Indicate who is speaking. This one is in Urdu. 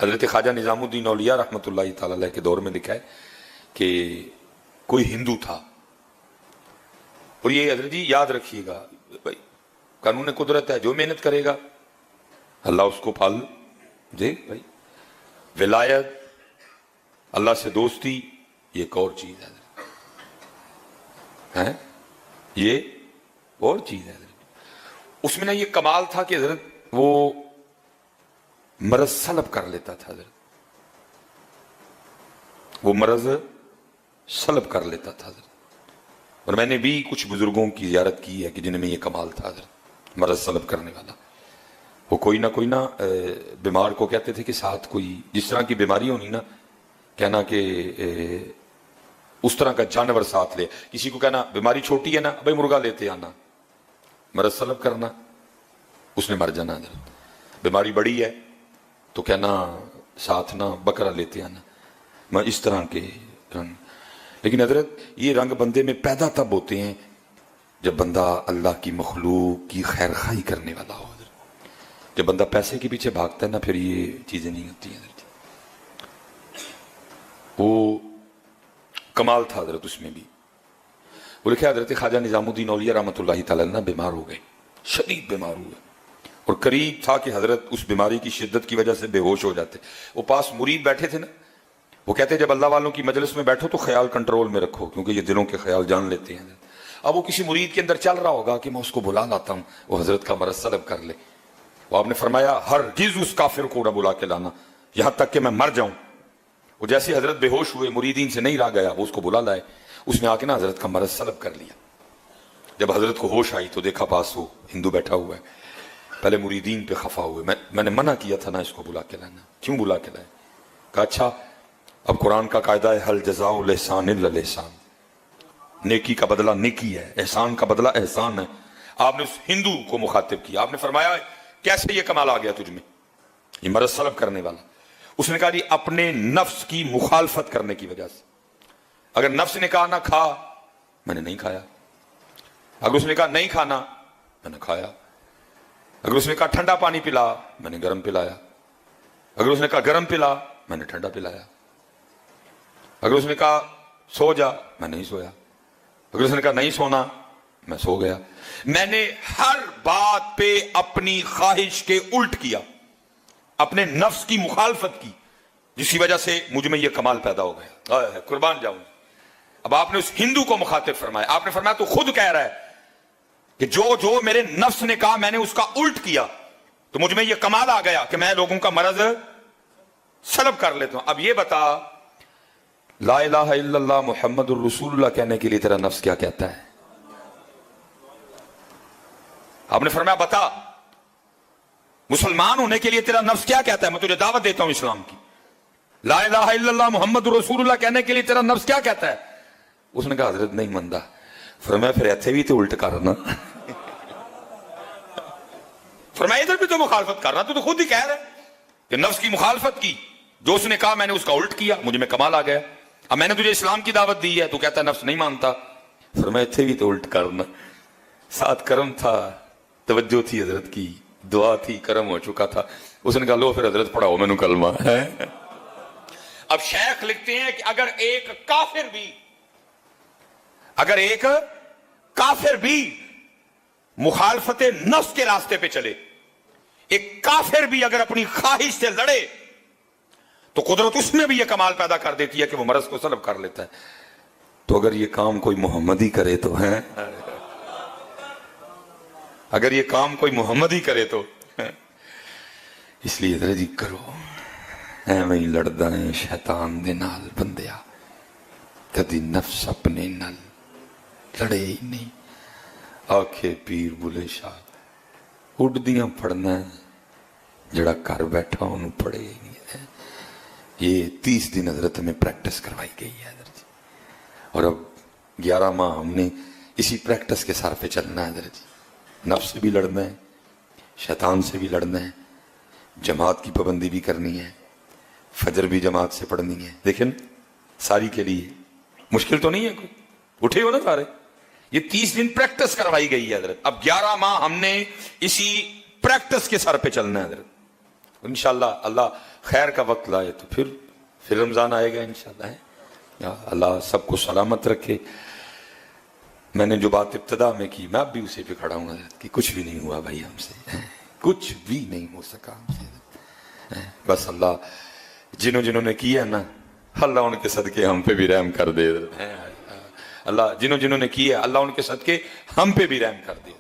Speaker 1: حضرت خواجہ نظام الدین اولیاء رحمۃ اللہ تعالی علیہ کے دور میں لکھا ہے کہ کوئی ہندو تھا، اور یہ حضرت جی یاد رکھیے گا بھائی، قانون قدرت ہے، جو محنت کرے گا اللہ اس کو پھل دے بھائی. ولایت، اللہ سے دوستی، یہ ایک اور چیز ہے، یہ اور چیز ہے. اس میں نا یہ کمال تھا کہ حضرت وہ مرض سلب کر لیتا تھا. حضرت وہ مرض سلب کر لیتا تھا حضرت. اور میں نے بھی کچھ بزرگوں کی زیارت کی ہے کہ جن میں یہ کمال تھا حضرت، مرض سلب کرنے والا. وہ کوئی نہ بیمار کو کہتے تھے کہ ساتھ کوئی جس طرح کی بیماری ہونی نا، کہنا کہ اس طرح کا جانور ساتھ لے. کسی کو کہنا بیماری چھوٹی ہے نا بھائی مرغا لیتے آنا، مرض سلب کرنا، اس نے مر جانا. حضرت بیماری بڑی ہے تو کہنا ساتھ نہ بکرا لیتے آنا. میں اس طرح کے رنگ، لیکن حضرت یہ رنگ بندے میں پیدا تب ہوتے ہیں جب بندہ اللہ کی مخلوق کی خیر خواہی کرنے والا ہو. حضرت جب بندہ پیسے کے پیچھے بھاگتا ہے نا، پھر یہ چیزیں نہیں ہوتی ہیں. حضرت وہ کمال تھا حضرت اس میں بھی. وہ لکھا حضرت خواجہ نظام الدین اولیاء رحمۃ اللہ تعالی عنہ بیمار ہو گئے، شدید بیمار ہوئے، اور قریب تھا کہ حضرت اس بیماری کی شدت کی وجہ سے بے ہوش ہو جاتے. وہ پاس مرید بیٹھے تھے نا، وہ کہتے جب اللہ والوں کی مجلس میں بیٹھو تو خیال کنٹرول میں رکھو، کیونکہ یہ دلوں کے خیال جان لیتے ہیں. اب وہ کسی مرید کے اندر چل رہا ہوگا کہ میں اس کو بلا لاتا ہوں وہ حضرت کا مرض سلب کر لے. وہ آپ نے فرمایا ہرگز اس کافر کو نہ بلا کے لانا یہاں تک کہ میں مر جاؤں. وہ جیسے حضرت بے ہوش ہوئے، مریدین سے نہیں رہ گیا، وہ اس کو بلا لائے. اس نے آ کے نا حضرت کا مرض سلب کر لیا. جب حضرت کو ہوش آئی تو دیکھا پاس وہ ہندو بیٹھا ہوا ہے. پہلے مریدین پہ خفا ہوئے، میں نے منع کیا تھا نا اس کو بلا کے لانا، کیوں بلا کے لائے؟ کہا اچھا اب قرآن کا قاعدہ ہے حل جزاء الاحسان الا الاحسان، نیکی کا بدلہ نیکی ہے، احسان کا بدلہ احسان ہے. آپ نے اس ہندو کو مخاطب کیا، آپ نے فرمایا کیسے یہ کمال آ گیا تجھ میں، یہ مرض سلب کرنے والا؟ اس نے کہا جی اپنے نفس کی مخالفت کرنے کی وجہ سے. اگر نفس نے کہا نہ کھا، میں نے نہیں کھایا. اگر اس نے کہا نہیں کھانا، میں نے کھایا. اگر اس نے کہا ٹھنڈا پانی پلا، میں نے گرم پلایا. اگر اس نے کہا گرم پلا، میں نے ٹھنڈا پلایا. اگر اس نے کہا سو جا، میں نہیں سویا. اگر اس نے کہا نہیں سونا، میں سو گیا. میں نے ہر بات پہ اپنی خواہش کے الٹ کیا، اپنے نفس کی مخالفت کی، جس کی وجہ سے مجھ میں یہ کمال پیدا ہو گیا. قربان جاؤں. اب آپ نے اس ہندو کو مخاطب فرمایا، آپ نے فرمایا تو خود کہہ رہا ہے کہ جو میرے نفس نے کہا میں نے اس کا الٹ کیا تو مجھ میں یہ کمال آ گیا کہ میں لوگوں کا مرض سلب کر لیتا ہوں. اب یہ بتا لا الہ الا اللہ محمد الرسول اللہ کہنے کے لیے تیرا نفس کیا کہتا ہے؟ آپ نے فرمایا بتا مسلمان ہونے کے لیے تیرا نفس کیا کہتا ہے؟ میں تجھے دعوت دیتا ہوں اسلام کی. لا الہ الا اللہ محمد رسول اللہ کہنے کے لیے تیرا نفس کیا کہتا ہے؟ اس نے کہا حضرت نہیں مندہ. فرمایا پھر ایتھے بھی تو الٹ کرنا. فرمایا ادھر بھی تو مخالفت کرنا، تو خود ہی کہہ رہا ہے کہ نفس کی مخالفت کی، جو اس نے کہا میں نے اس کا الٹ کیا، مجھ میں کمال آ گیا. اب میں نے تجھے اسلام کی دعوت دی ہے، تو کہتا ہے نفس نہیں مانتا. فرمایا ایتھے بھی تو الٹ کرنا. ساتھ کرم تھا، توجہ تھی حضرت کی، دعا تھی، کرم ہو چکا تھا. اس نے کہا لو پھر حضرت پڑھاؤ میں نے کلمہ. اب شیخ لکھتے ہیں کہ اگر ایک کافر بھی مخالفت نفس کے راستے پہ چلے، ایک کافر بھی اگر اپنی خواہش سے لڑے تو قدرت اس میں بھی یہ کمال پیدا کر دیتی ہے کہ وہ مرض کو سلب کر لیتا ہے. تو اگر یہ کام کوئی محمدی کرے تو ہے، اگر یہ کام کوئی محمد ہی کرے تو اس لیے ذرا جی کرو ایویں لڑدا ہے شیطان دے نال بندیا، کدی نفس اپنے نال لڑے ہی نہیں. آکھے پیر بلے شاہ اڈدیاں پڑھنا ہے، جڑا گھر بیٹھا انہوں پڑھے ہی نہیں ہے. یہ 30 دن حضرت میں پریکٹس کروائی گئی ہے حضرت جی، اور اب 11 ماہ ہم نے اسی پریکٹس کے سار پہ چلنا ہے حضرت جی. نفس سے بھی لڑنا ہے، شیطان سے بھی لڑنا ہے، جماعت کی پابندی بھی کرنی ہے، فجر بھی جماعت سے پڑھنی ہے. لیکن ساری کے لیے مشکل تو نہیں ہے، کوئی اٹھے ہو نا سارے. یہ 30 دن پریکٹس کروائی گئی ہے حضرت. اب 11 ماہ ہم نے اسی پریکٹس کے سر پہ چلنا ہے حضرت. انشاءاللہ اللہ خیر کا وقت لائے تو پھر رمضان آئے گا انشاءاللہ. اللہ سب کو سلامت رکھے. میں نے جو بات ابتدا میں کی میں اب بھی اسی پہ کھڑا ہوں کہ کچھ بھی نہیں ہوا بھائی ہم سے، کچھ بھی نہیں ہو سکا ہم سے. بس اللہ جنہوں نے کیا نا اللہ ان کے صدقے ہم پہ بھی رحم کر دے. اللہ جنہوں نے کیا اللہ ان کے صدقے ہم پہ بھی رحم کر دے.